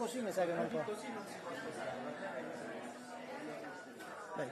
così mi sa che non può. Così non si può spostare. Dai.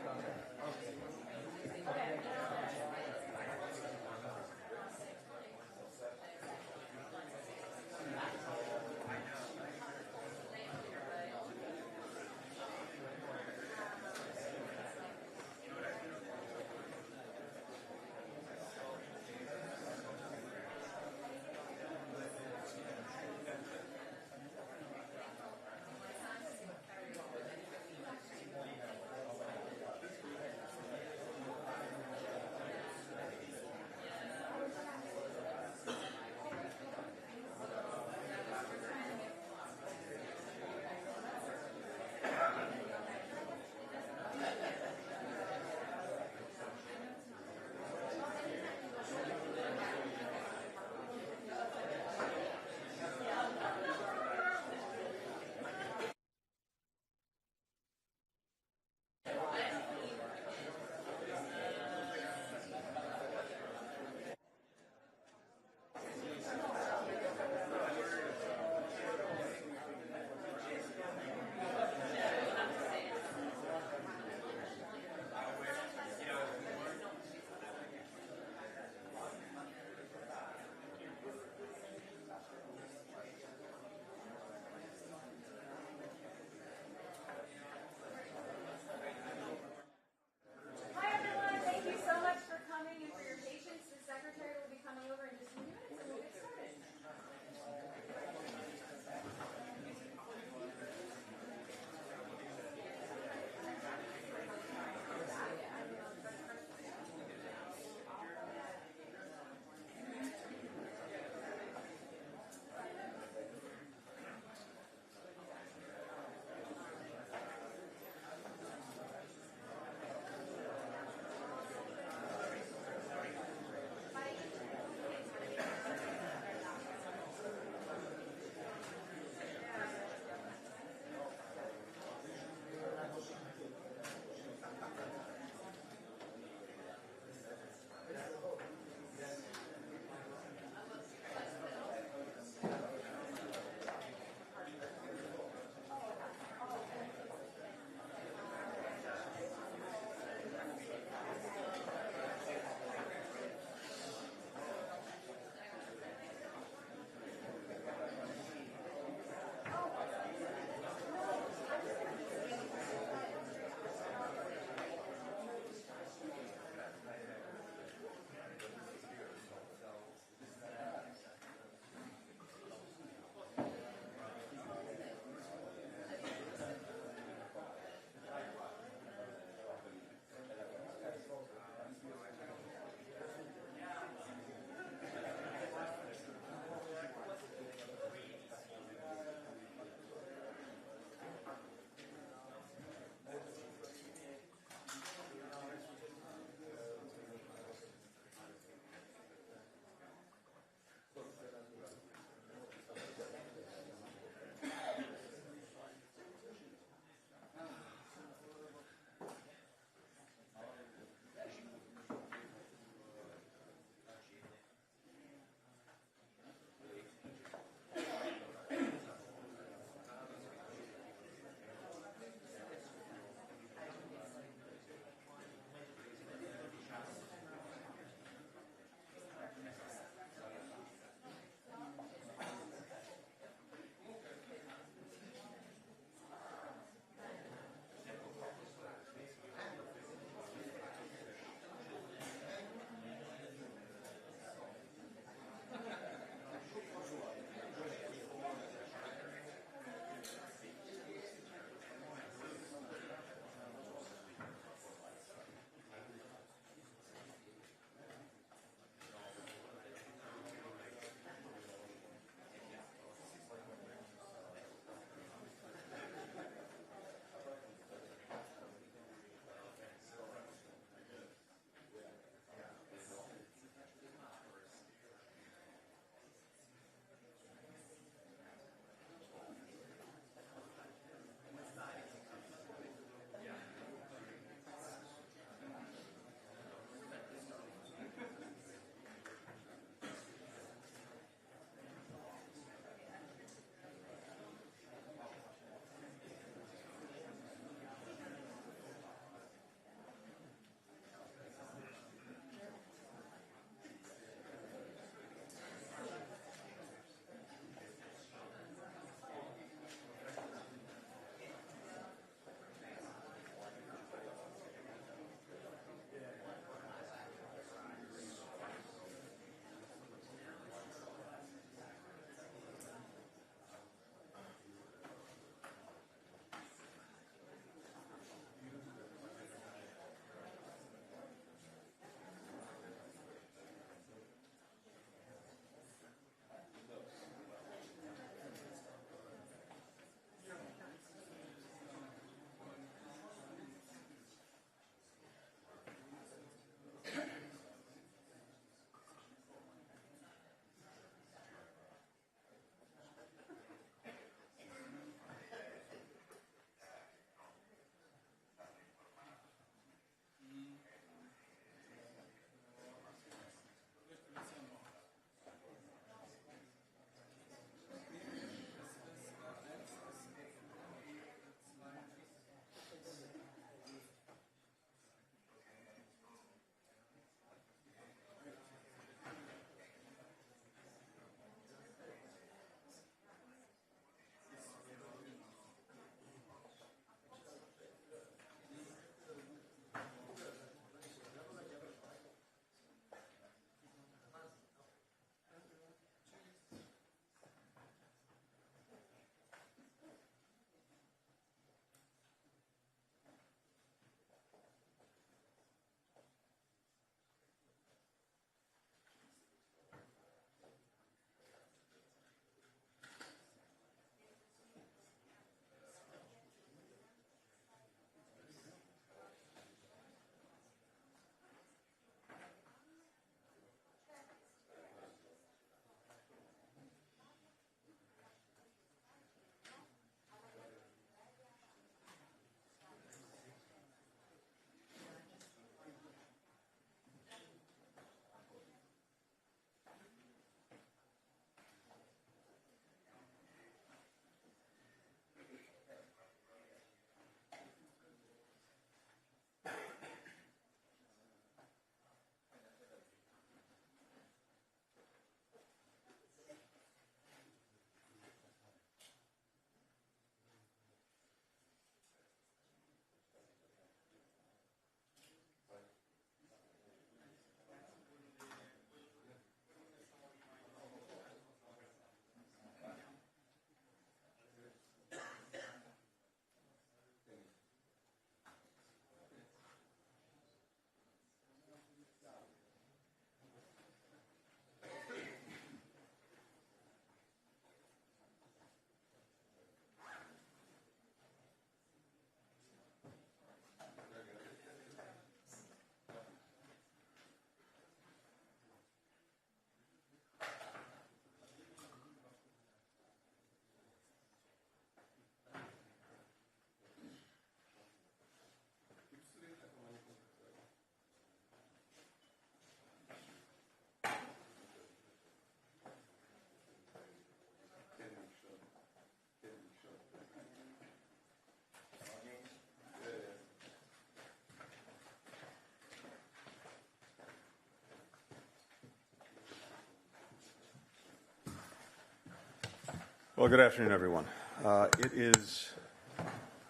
Well, good afternoon, everyone. It is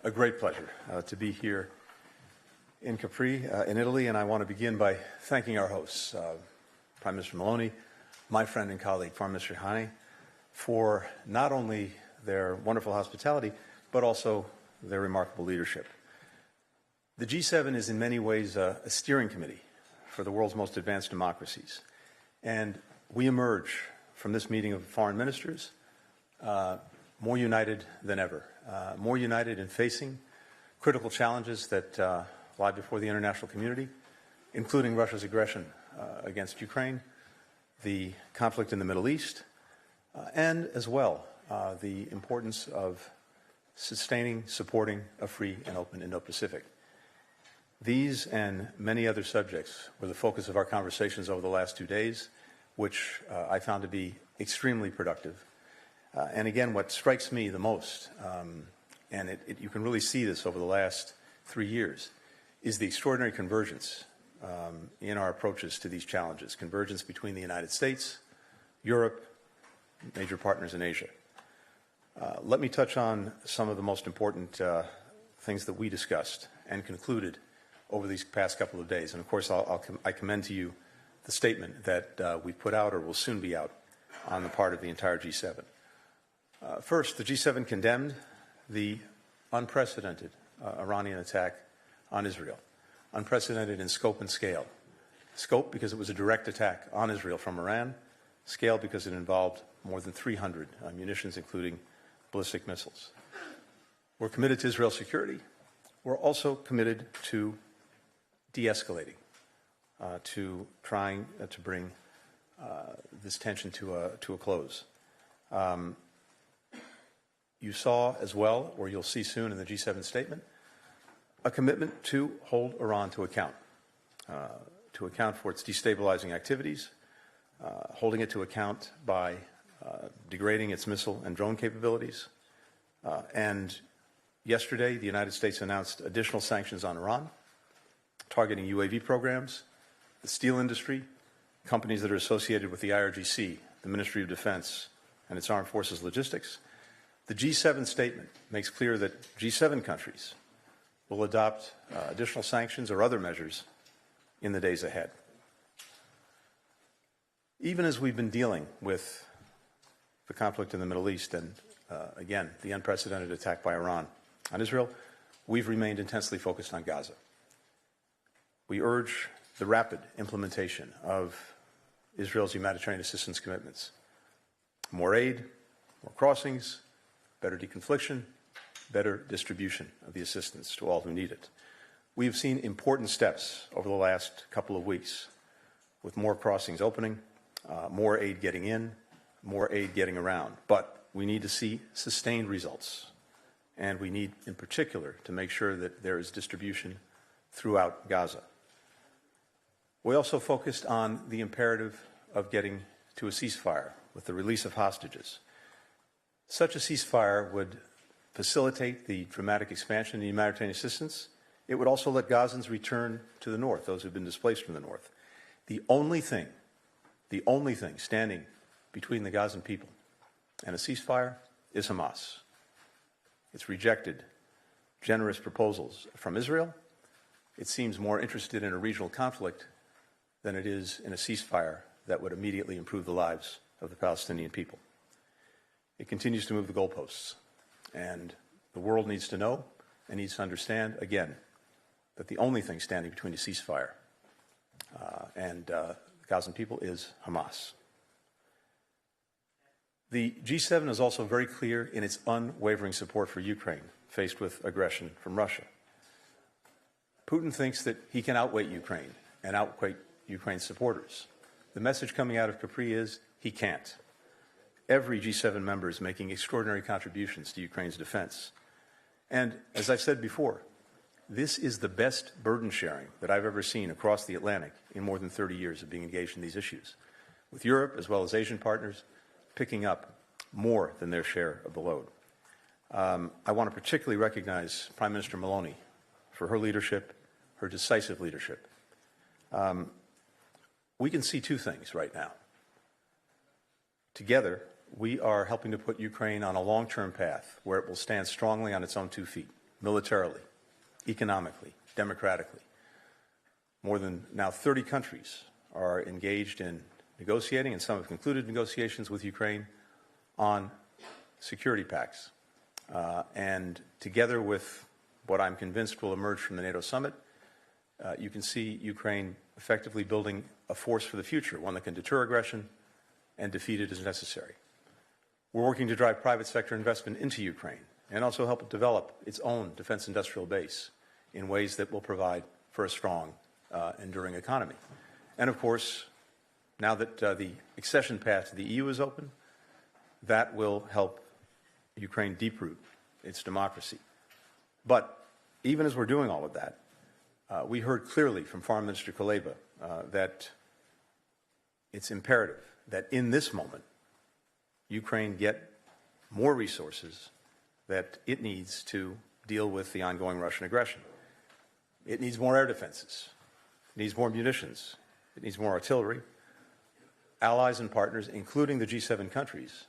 a great pleasure to be here in Capri, in Italy, and I want to begin by thanking our hosts, Prime Minister Meloni, my friend and colleague, Foreign Minister Hane, for not only their wonderful hospitality, but also their remarkable leadership. The G7 is in many ways a steering committee for the world's most advanced democracies, and we emerge from this meeting of foreign ministers more united than ever, more united in facing critical challenges that lie before the international community, including Russia's aggression against Ukraine, the conflict in the Middle East, and as well the importance of sustaining, supporting a free and open Indo-Pacific. These and many other subjects were the focus of our conversations over the last 2 days, which I found to be extremely productive. And again, what strikes me the most, and you can really see this over the last 3 years, is the extraordinary convergence in our approaches to these challenges, convergence between the United States, Europe, major partners in Asia. Let me touch on some of the most important things that we discussed and concluded over these past couple of days. And of course, I commend to you the statement that we put out or will soon be out on the part of the entire G7. First, the G7 condemned the unprecedented Iranian attack on Israel, unprecedented in scope and scale. Scope because it was a direct attack on Israel from Iran, scale because it involved more than 300 munitions, including ballistic missiles. We're committed to Israel's security. We're also committed to de-escalating, to trying to bring this tension to a close. You saw as well, or you'll see soon in the G7 statement, a commitment to hold Iran to account for its destabilizing activities, holding it to account by degrading its missile and drone capabilities. And yesterday, the United States announced additional sanctions on Iran, targeting UAV programs, the steel industry, companies that are associated with the IRGC, the Ministry of Defense, and its armed forces logistics. The G7 statement makes clear that G7 countries will adopt additional sanctions or other measures in the days ahead. Even as we've been dealing with the conflict in the Middle East and, again, the unprecedented attack by Iran on Israel, we've remained intensely focused on Gaza. We urge the rapid implementation of Israel's humanitarian assistance commitments. More aid, more crossings, better deconfliction, better distribution of the assistance to all who need it. We have seen important steps over the last couple of weeks, with more crossings opening, more aid getting in, more aid getting around. But we need to see sustained results. And we need, in particular, to make sure that there is distribution throughout Gaza. We also focused on the imperative of getting to a ceasefire with the release of hostages. Such a ceasefire would facilitate the dramatic expansion of humanitarian assistance. It would also let Gazans return to the north, those who have been displaced from the north. The only thing standing between the Gazan people and a ceasefire is Hamas. It's rejected generous proposals from Israel. It seems more interested in a regional conflict than it is in a ceasefire that would immediately improve the lives of the Palestinian people. It continues to move the goalposts, and the world needs to know and needs to understand, again, that the only thing standing between a ceasefire and the Gazan people is Hamas. The G7 is also very clear in its unwavering support for Ukraine, faced with aggression from Russia. Putin thinks that he can outweigh Ukraine and outweigh Ukraine's supporters. The message coming out of Capri is he can't. Every G7 member is making extraordinary contributions to Ukraine's defense. And as I've said before, this is the best burden sharing that I've ever seen across the Atlantic in more than 30 years of being engaged in these issues, with Europe as well as Asian partners picking up more than their share of the load. I want to particularly recognize Prime Minister Meloni for her leadership, her decisive leadership. We can see two things right now. Together, we are helping to put Ukraine on a long-term path where it will stand strongly on its own 2 feet, militarily, economically, democratically. More than now 30 countries are engaged in negotiating, and some have concluded negotiations with Ukraine on security pacts. And together with what I'm convinced will emerge from the NATO summit, you can see Ukraine effectively building a force for the future, one that can deter aggression and defeat it as necessary. We're working to drive private sector investment into Ukraine and also help it develop its own defense industrial base in ways that will provide for a strong, enduring economy. And of course, now that the accession path to the EU is open, that will help Ukraine deep-root its democracy. But even as we're doing all of that, we heard clearly from Foreign Minister Kuleba that it's imperative that in this moment, Ukraine get more resources that it needs to deal with the ongoing Russian aggression. It needs more air defenses. It needs more munitions. It needs more artillery. Allies and partners, including the G7 countries,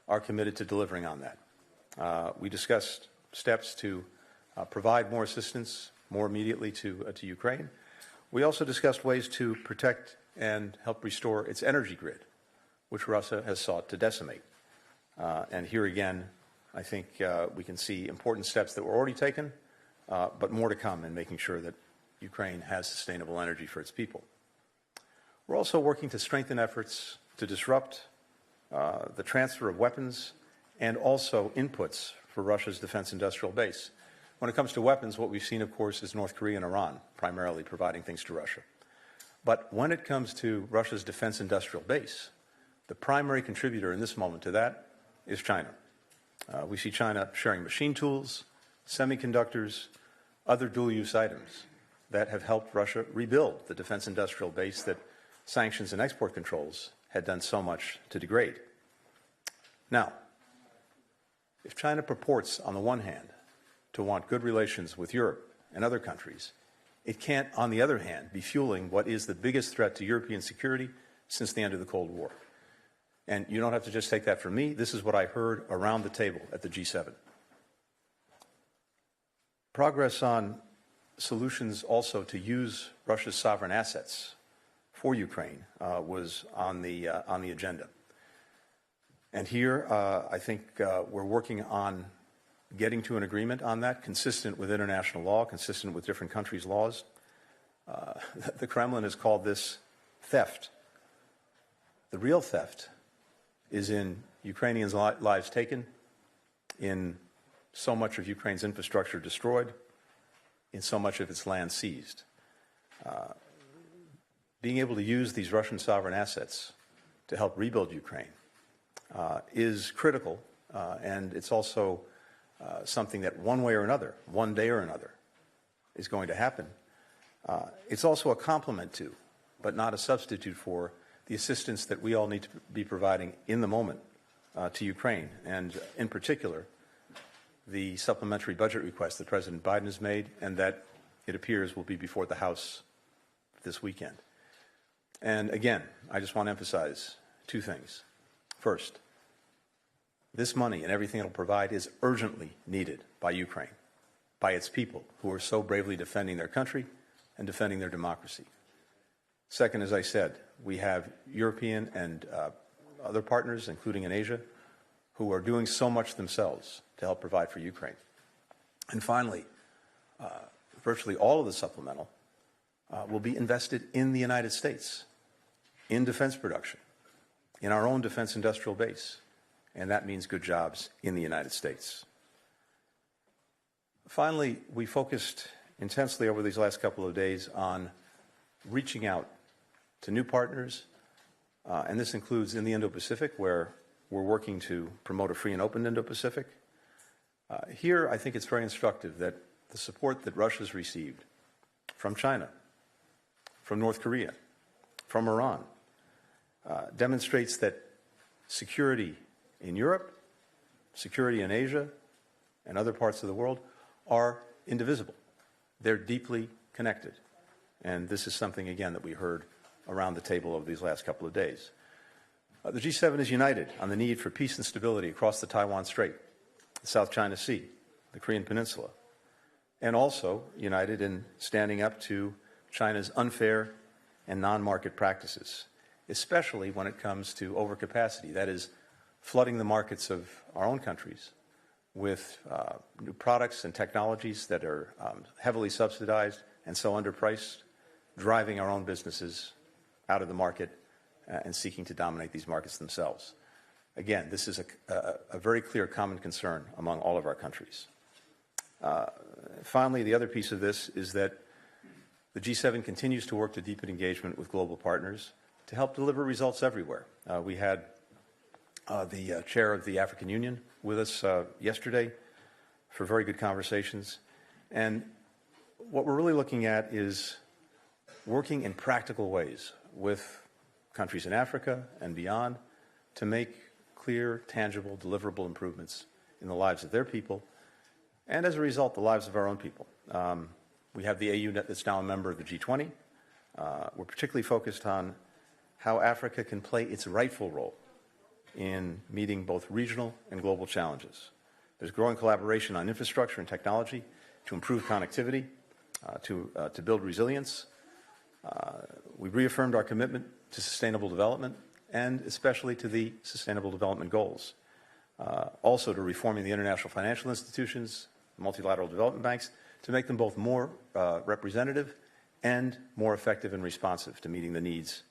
are committed to delivering on that. We discussed steps to provide more assistance more immediately to Ukraine. We also discussed ways to protect and help restore its energy grid, which Russia has sought to decimate. And here again, I think we can see important steps that were already taken, but more to come in making sure that Ukraine has sustainable energy for its people. We're also working to strengthen efforts to disrupt the transfer of weapons and also inputs for Russia's defense industrial base. When it comes to weapons, what we've seen, of course, is North Korea and Iran primarily providing things to Russia. But when it comes to Russia's defense industrial base, the primary contributor in this moment to that is China. We see China sharing machine tools, semiconductors, other dual-use items that have helped Russia rebuild the defense industrial base that sanctions and export controls had done so much to degrade. Now, if China purports, on the one hand, to want good relations with Europe and other countries, it can't, on the other hand, be fueling what is the biggest threat to European security since the end of the Cold War. And you don't have to just take that from me. This is what I heard around the table at the G7. Progress on solutions also to use Russia's sovereign assets for Ukraine was on the agenda. And here, I think we're working on getting to an agreement on that, consistent with international law, consistent with different countries' laws. The Kremlin has called this theft. The real theft is in Ukrainians' lives taken, in so much of Ukraine's infrastructure destroyed, in so much of its land seized. Being able to use these Russian sovereign assets to help rebuild Ukraine is critical, and it's also something that one way or another, one day or another, is going to happen. It's also a complement to, but not a substitute for, the assistance that we all need to be providing in the moment to Ukraine, and in particular, the supplementary budget request that President Biden has made and that it appears will be before the House this weekend. And again, I just want to emphasize 2 things. First, this money and everything it will provide is urgently needed by Ukraine, by its people who are so bravely defending their country and defending their democracy. Second, as I said, we have European and other partners, including in Asia, who are doing so much themselves to help provide for Ukraine. And finally, virtually all of the supplemental will be invested in the United States, in defense production, in our own defense industrial base, and that means good jobs in the United States. Finally, we focused intensely over these last couple of days on reaching out to new partners, and this includes in the Indo-Pacific, where we're working to promote a free and open Indo-Pacific. Here, I think it's very instructive that the support that Russia's received from China, from North Korea, from Iran, demonstrates that security in Europe, security in Asia, and other parts of the world are indivisible. They're deeply connected. And this is something, again, that we heard around the table over these last couple of days. The G7 is united on the need for peace and stability across the Taiwan Strait, the South China Sea, the Korean Peninsula, and also united in standing up to China's unfair and non-market practices, especially when it comes to overcapacity, that is, flooding the markets of our own countries with new products and technologies that are heavily subsidized and so underpriced, driving our own businesses out of the market and seeking to dominate these markets themselves. Again, this is a very clear common concern among all of our countries. Finally, the other piece of this is that the G7 continues to work to deepen engagement with global partners to help deliver results everywhere. We had the chair of the African Union with us yesterday for very good conversations. And what we're really looking at is working in practical ways with countries in Africa and beyond to make clear, tangible, deliverable improvements in the lives of their people and, as a result, the lives of our own people. We have the AU that's now a member of the G20. We're particularly focused on how Africa can play its rightful role in meeting both regional and global challenges. There's growing collaboration on infrastructure and technology to improve connectivity, to build resilience. We reaffirmed our commitment to sustainable development and especially to the Sustainable Development Goals. Also to reforming the international financial institutions, multilateral development banks, to make them both more representative and more effective and responsive to meeting the needs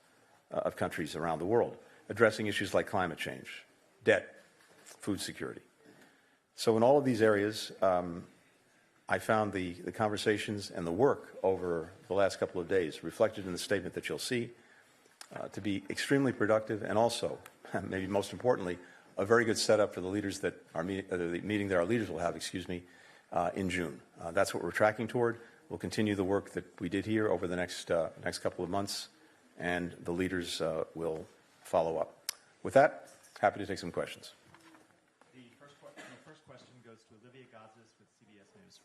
of countries around the world, addressing issues like climate change, debt, food security. So in all of these areas, I found the conversations and the work over the last couple of days reflected in the statement that you'll see to be extremely productive and also, maybe most importantly, a very good setup for the leaders that are the meeting that our leaders will have, in June. That's what we're tracking toward. We'll continue the work that we did here over the next couple of months, and the leaders will follow up. With that, happy to take some questions. The first question goes to Olivia Gazis with CBS News.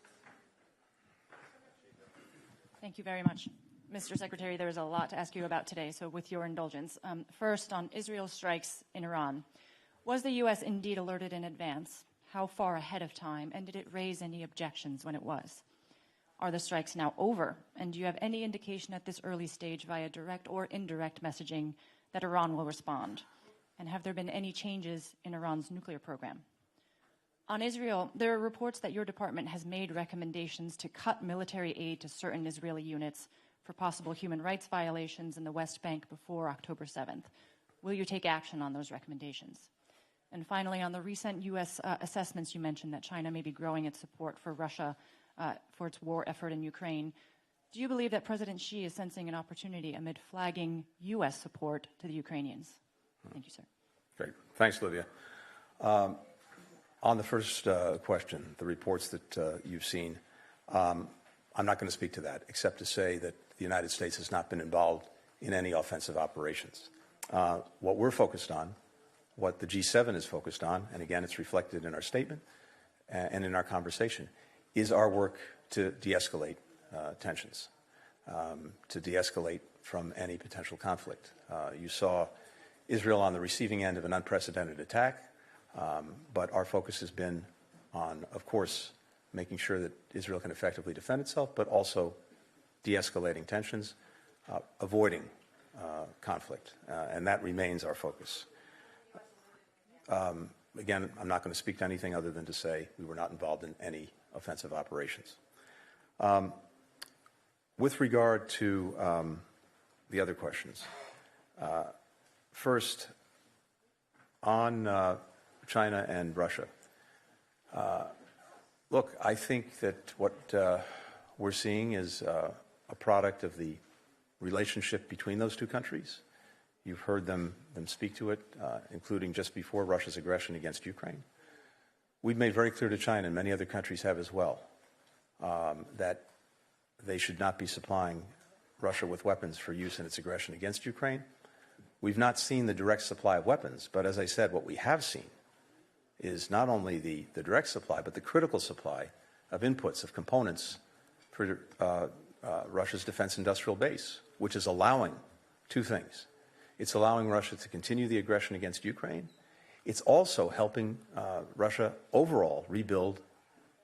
Thank you very much. Mr. Secretary, there is a lot to ask you about today, so with your indulgence. First, on Israel's strikes in Iran. Was the U.S. indeed alerted in advance? How far ahead of time? And did it raise any objections when it was? Are the strikes now over? And do you have any indication at this early stage via direct or indirect messaging that Iran will respond? And have there been any changes in Iran's nuclear program? On Israel, there are reports that your department has made recommendations to cut military aid to certain Israeli units for possible human rights violations in the West Bank before October 7th. Will you take action on those recommendations? And finally, on the recent U.S. assessments, you mentioned that China may be growing its support for Russia for its war effort in Ukraine. Do you believe that President Xi is sensing an opportunity amid flagging U.S. support to the Ukrainians? Thank you, sir. Great. Thanks, Olivia. On the first question, the reports that you've seen, I'm not going to speak to that, except to say that the United States has not been involved in any offensive operations. What we're focused on, what the G7 is focused on, and again, it's reflected in our statement and in our conversation, is our work to de-escalate tensions, to de-escalate from any potential conflict. You saw Israel on the receiving end of an unprecedented attack, but our focus has been on, of course, making sure that Israel can effectively defend itself, but also de-escalating tensions, avoiding conflict, and that remains our focus. Again, I'm not going to speak to anything other than to say we were not involved in any offensive operations. With regard to the other questions, first, on China and Russia. Look, I think that what we're seeing is a product of the relationship between those two countries. You've heard them speak to it, including just before Russia's aggression against Ukraine. We've made very clear to China, and many other countries have as well, that they should not be supplying Russia with weapons for use in its aggression against Ukraine. We've not seen the direct supply of weapons, but as I said, what we have seen is not only the direct supply, but the critical supply of inputs, of components for Russia's defense industrial base, which is allowing two things. It's allowing Russia to continue the aggression against Ukraine. It's also helping Russia overall rebuild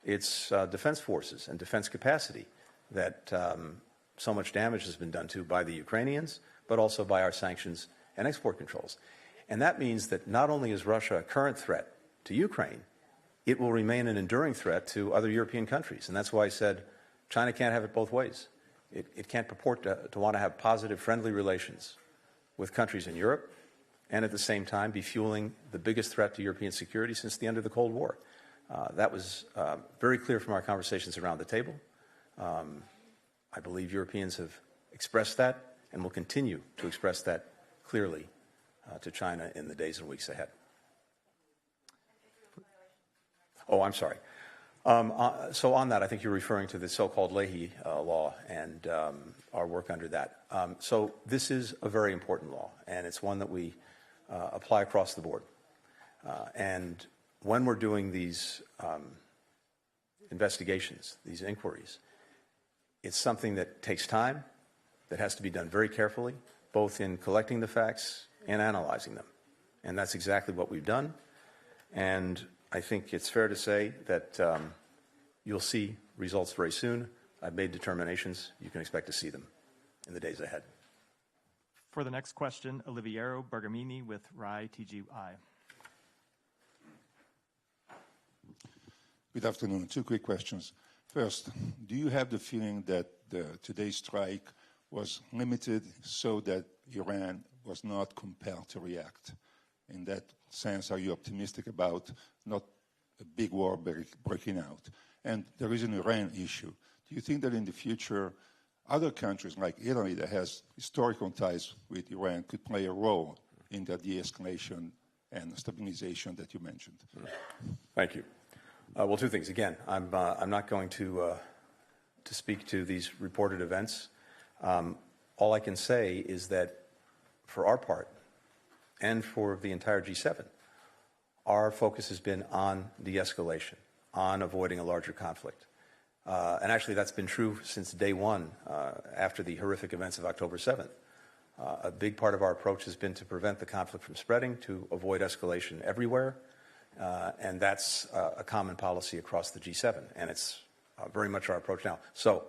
its defense forces and defense capacity that so much damage has been done to by the Ukrainians, but also by our sanctions and export controls. And that means that not only is Russia a current threat to Ukraine, it will remain an enduring threat to other European countries. And that's why I said China can't have it both ways. It can't purport to want to have positive, friendly relations with countries in Europe and at the same time be fueling the biggest threat to European security since the end of the Cold War. That was very clear from our conversations around the table. I believe Europeans have expressed that and will continue to express that clearly to China in the days and weeks ahead. Oh, I'm sorry. So on that, I think you're referring to the so-called Leahy law and our work under that. So this is a very important law, and it's one that we apply across the board. And when we're doing these investigations, these inquiries, it's something that takes time, that has to be done very carefully, both in collecting the facts and analyzing them. And that's exactly what we've done. And I think it's fair to say that you'll see results very soon. I've made determinations. You can expect to see them in the days ahead. For the next question, Oliviero Bergamini with RAI TGI. Good afternoon. Two quick questions. First, do you have the feeling that today's strike was limited so that Iran was not compelled to react? In that sense, are you optimistic about not a big war breaking out? And there is an Iran issue. Do you think that in the future, other countries like Italy that has historical ties with Iran could play a role in the de-escalation and stabilization that you mentioned? Thank you. Well, two things. Again, I'm not going to speak to these reported events. All I can say is that for our part and for the entire G7, our focus has been on de-escalation, on avoiding a larger conflict. And actually, that's been true since day one after the horrific events of October 7th. A big part of our approach has been to prevent the conflict from spreading, to avoid escalation everywhere. And that's a common policy across the G7, and it's very much our approach now. So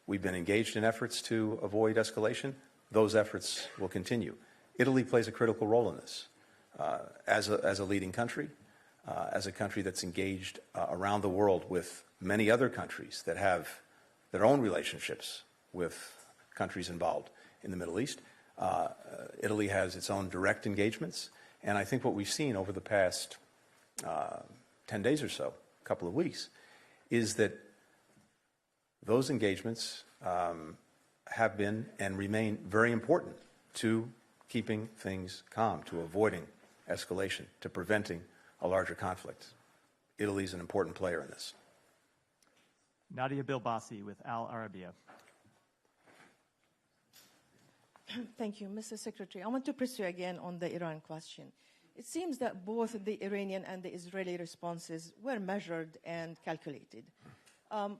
we've been engaged in efforts to avoid escalation. Those efforts will continue. Italy plays a critical role in this as a leading country, as a country that's engaged around the world with many other countries that have their own relationships with countries involved in the Middle East. Italy has its own direct engagements, and I think what we've seen over the past 10 days or so, a couple of weeks, is that those engagements have been and remain very important to keeping things calm, to avoiding escalation, to preventing a larger conflict. Italy is an important player in this. Nadia Bilbassi with Al Arabiya. Thank you, Mr. Secretary. I want to press you again on the Iran question. It seems that both the Iranian and the Israeli responses were measured and calculated.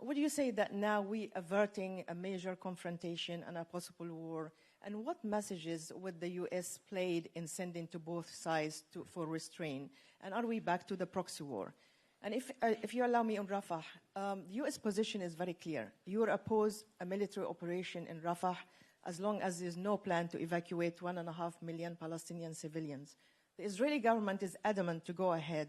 Would you say that now we are averting a major confrontation and a possible war? And what messages would the U.S. played in sending to both sides for restraint? And are we back to the proxy war? And if you allow me on Rafah, the U.S. position is very clear. You oppose a military operation in Rafah as long as there's no plan to evacuate 1.5 million Palestinian civilians. The Israeli government is adamant to go ahead.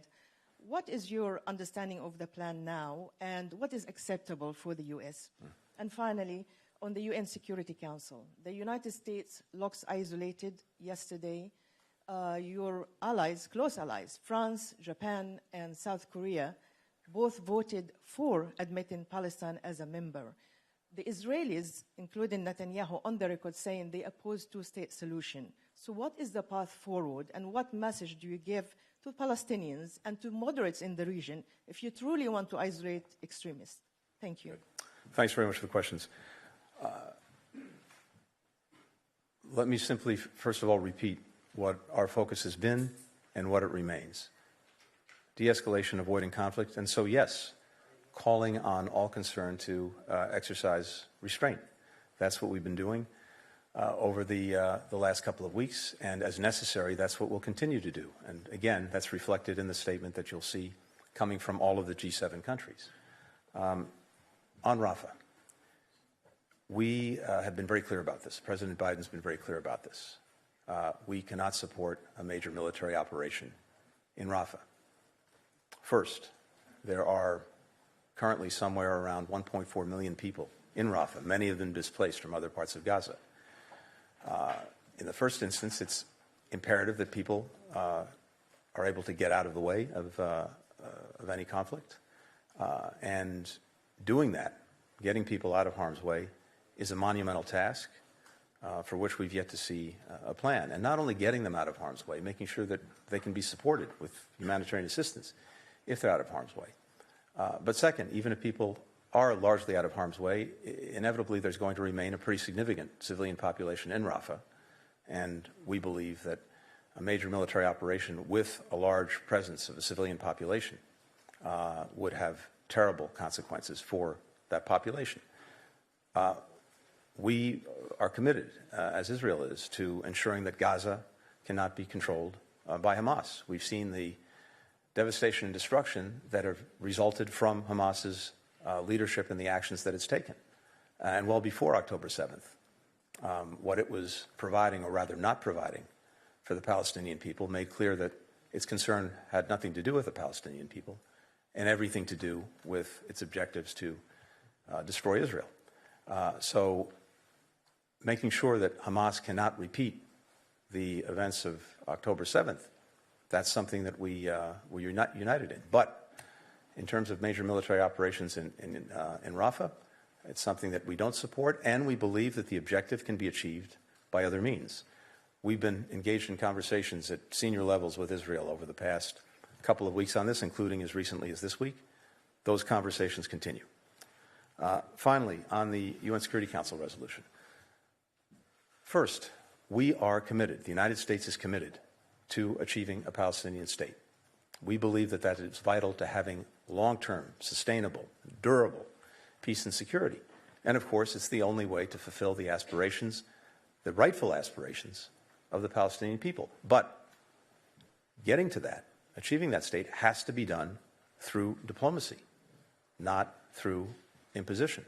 What is your understanding of the plan now, and what is acceptable for the U.S.? And finally, on the UN Security Council, the United States looks isolated yesterday. Your allies, close allies, France, Japan, and South Korea, both voted for admitting Palestine as a member. The Israelis, including Netanyahu, on the record saying they oppose two-state solution. So what is the path forward, and what message do you give to Palestinians and to moderates in the region if you truly want to isolate extremists? Thank you. Thanks very much for the questions. Let me simply, first of all, repeat what our focus has been and what it remains. De-escalation, avoiding conflict, and so yes, calling on all concerned to exercise restraint. That's what we've been doing. over the last couple of weeks, and as necessary, that's what we'll continue to do. And again, that's reflected in the statement that you'll see coming from all of the G7 countries. On Rafah, we have been very clear about this. President Biden's been very clear about this. We cannot support a major military operation in Rafah. First, there are currently somewhere around 1.4 million people in Rafah, many of them displaced from other parts of Gaza. In the first instance, it's imperative that people are able to get out of the way of any conflict. And doing that, getting people out of harm's way, is a monumental task for which we've yet to see a plan. And not only getting them out of harm's way, making sure that they can be supported with humanitarian assistance if they're out of harm's way. But second, even if people are largely out of harm's way, inevitably there's going to remain a pretty significant civilian population in Rafah. And we believe that a major military operation with a large presence of a civilian population would have terrible consequences for that population. We are committed, as Israel is, to ensuring that Gaza cannot be controlled by Hamas. We've seen the devastation and destruction that have resulted from Hamas's leadership and the actions that it's taken. And well before October 7th, what it was providing, or rather not providing, for the Palestinian people made clear that its concern had nothing to do with the Palestinian people and everything to do with its objectives to destroy Israel. So making sure that Hamas cannot repeat the events of October 7th, that's something that we're united in. But in terms of major military operations in Rafah, it's something that we don't support, and we believe that the objective can be achieved by other means. We've been engaged in conversations at senior levels with Israel over the past couple of weeks on this, including as recently as this week. Those conversations continue. Finally, on the UN Security Council resolution. First, we are committed, the United States is committed to achieving a Palestinian state. We believe that that is vital to having long-term, sustainable, durable peace and security. And of course, it's the only way to fulfill the aspirations, the rightful aspirations of the Palestinian people. But getting to that, achieving that state, has to be done through diplomacy, not through imposition.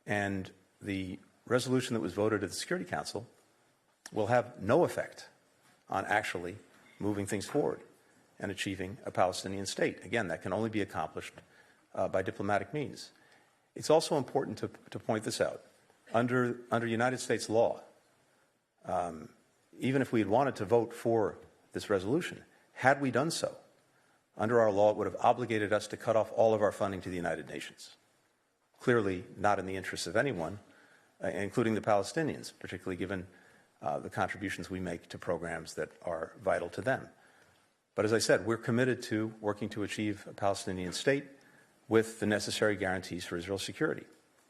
And the resolution that was voted at the Security Council will have no effect on actually moving things forward and achieving a Palestinian state. Again, that can only be accomplished by diplomatic means. It's also important to point this out. Under United States law, even if we had wanted to vote for this resolution, had we done so, under our law, it would have obligated us to cut off all of our funding to the United Nations. Clearly not in the interests of anyone, including the Palestinians, particularly given the contributions we make to programs that are vital to them. But as I said, we're committed to working to achieve a Palestinian state with the necessary guarantees for Israel's security.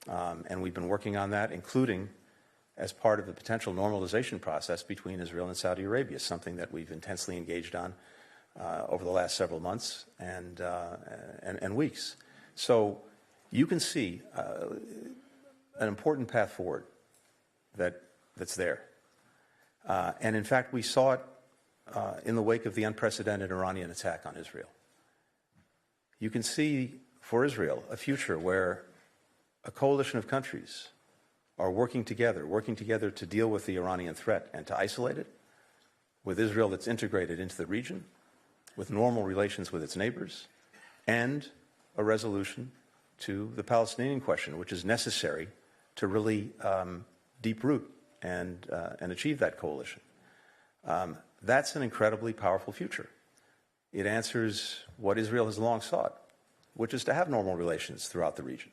And we've been working on that, including as part of the potential normalization process between Israel and Saudi Arabia, something that we've intensely engaged on over the last several months and weeks. So you can see an important path forward that's there. And in fact, we saw it in the wake of the unprecedented Iranian attack on Israel. You can see for Israel a future where a coalition of countries are working together to deal with the Iranian threat and to isolate it, with Israel that's integrated into the region, with normal relations with its neighbors, and a resolution to the Palestinian question, which is necessary to really deep root and achieve that coalition. That's an incredibly powerful future. It answers what Israel has long sought, which is to have normal relations throughout the region.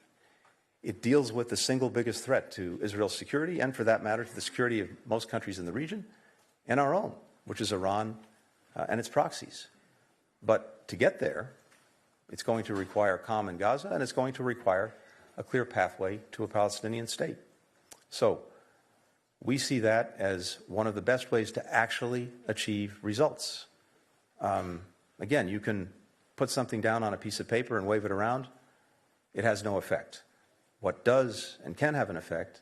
It deals with the single biggest threat to Israel's security, and for that matter, to the security of most countries in the region, and our own, which is Iran and its proxies. But to get there, it's going to require calm in Gaza, and it's going to require a clear pathway to a Palestinian state. So we see that as one of the best ways to actually achieve results. Again, you can put something down on a piece of paper and wave it around. It has no effect. What does and can have an effect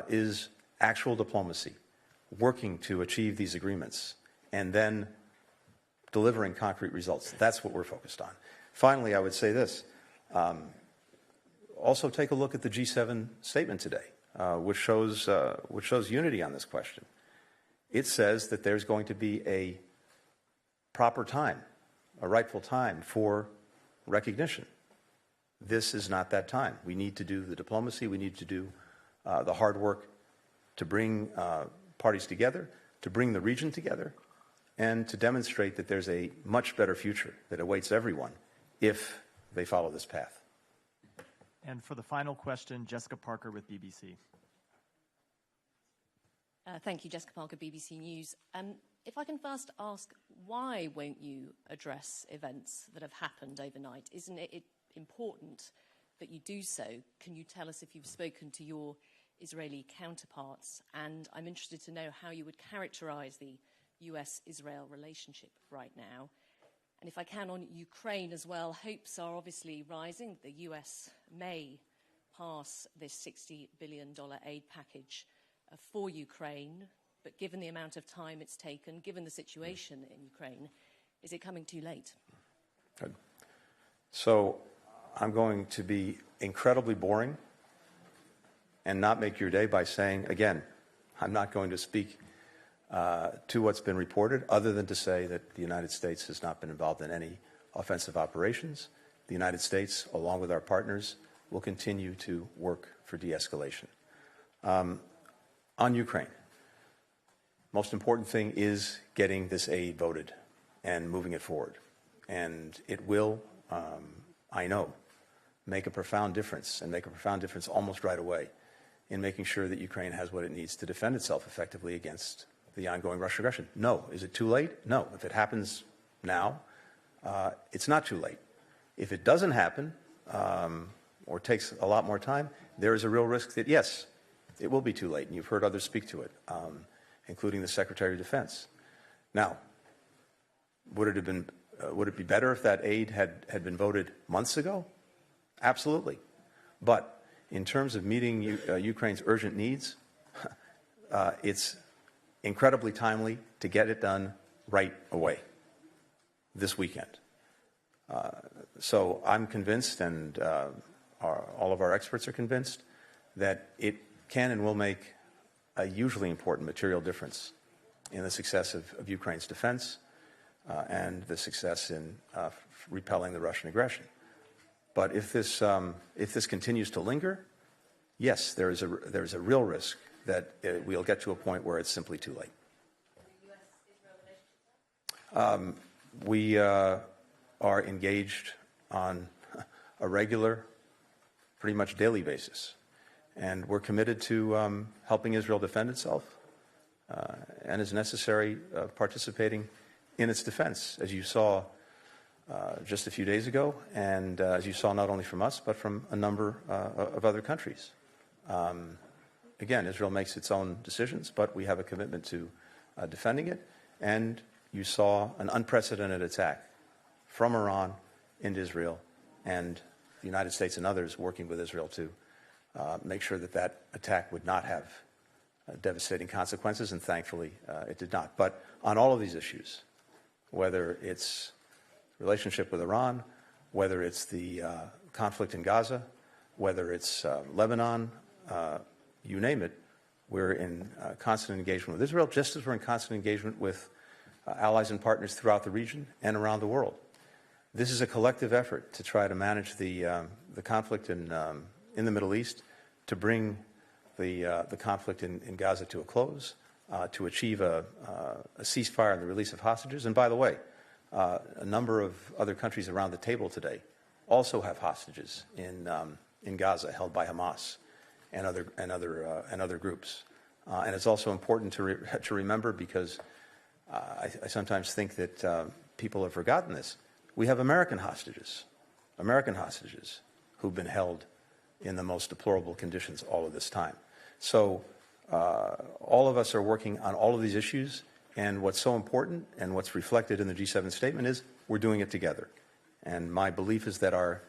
is actual diplomacy, working to achieve these agreements, and then delivering concrete results. That's what we're focused on. Finally, I would say this. Also take a look at the G7 statement today, which shows unity on this question. It says that there's going to be a proper time, a rightful time for recognition. This is not that time. We need to do the diplomacy. We need to do the hard work to bring parties together, to bring the region together, and to demonstrate that there's a much better future that awaits everyone if they follow this path. And for the final question, Jessica Parker with BBC. Thank you, Jessica Parker, BBC News. If I can first ask, why won't you address events that have happened overnight? Isn't it important that you do so? Can you tell us if you've spoken to your Israeli counterparts? And I'm interested to know how you would characterize the US-Israel relationship right now. And if I can, on Ukraine as well, hopes are obviously rising. The US may pass this $60 billion aid package for Ukraine, but given the amount of time it's taken, given the situation in Ukraine, is it coming too late? Good. So I'm going to be incredibly boring and not make your day by saying, again, I'm not going to speak to what's been reported, other than to say that the United States has not been involved in any offensive operations. The United States, along with our partners, will continue to work for de-escalation. On Ukraine, most important thing is getting this aid voted and moving it forward. And it will, I know, make a profound difference, and make a profound difference almost right away in making sure that Ukraine has what it needs to defend itself effectively against the ongoing Russian aggression. No. Is it too late? No. If it happens now, it's not too late. If it doesn't happen, or takes a lot more time, there is a real risk that, yes, it will be too late, and you've heard others speak to it, including the Secretary of Defense. Now, would it be better if that aid had been voted months ago? Absolutely. But in terms of meeting Ukraine's urgent needs, it's incredibly timely to get it done right away, this weekend. So I'm convinced, and all of our experts are convinced, that it can and will make a hugely important material difference in the success of Ukraine's defense and the success in repelling the Russian aggression. But if this continues to linger, yes, there is a real risk that we'll get to a point where it's simply too late. We are engaged on a regular, pretty much daily basis. And we're committed to helping Israel defend itself and, as necessary, participating in its defense, as you saw just a few days ago, and as you saw not only from us, but from a number of other countries. Again, Israel makes its own decisions, but we have a commitment to defending it. And you saw an unprecedented attack from Iran into Israel, and the United States and others working with Israel to make sure that that attack would not have devastating consequences, and thankfully it did not. But on all of these issues, whether it's relationship with Iran, whether it's the conflict in Gaza, whether it's Lebanon, you name it, we're in constant engagement with Israel, just as we're in constant engagement with allies and partners throughout the region and around the world. This is a collective effort to try to manage the conflict in the Middle East, to bring the conflict in Gaza to a close, to achieve a ceasefire and the release of hostages. And by the way, a number of other countries around the table today also have hostages in Gaza held by Hamas and other groups. And it's also important to remember, because I sometimes think that people have forgotten this. We have American hostages who've been held in the most deplorable conditions all of this time. So all of us are working on all of these issues, and what's so important and what's reflected in the G7 statement is we're doing it together. And my belief is that our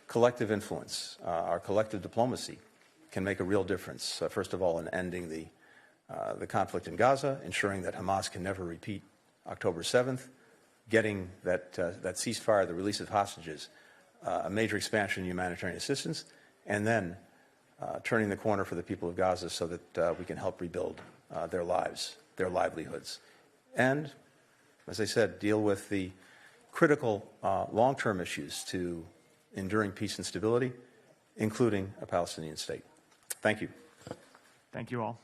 collective influence, our collective diplomacy can make a real difference, first of all, in ending the conflict in Gaza, ensuring that Hamas can never repeat October 7th, getting that ceasefire, the release of hostages, a major expansion in humanitarian assistance, and then turning the corner for the people of Gaza so that we can help rebuild their lives, their livelihoods. And, as I said, deal with the critical long-term issues to enduring peace and stability, including a Palestinian state. Thank you. Thank you all.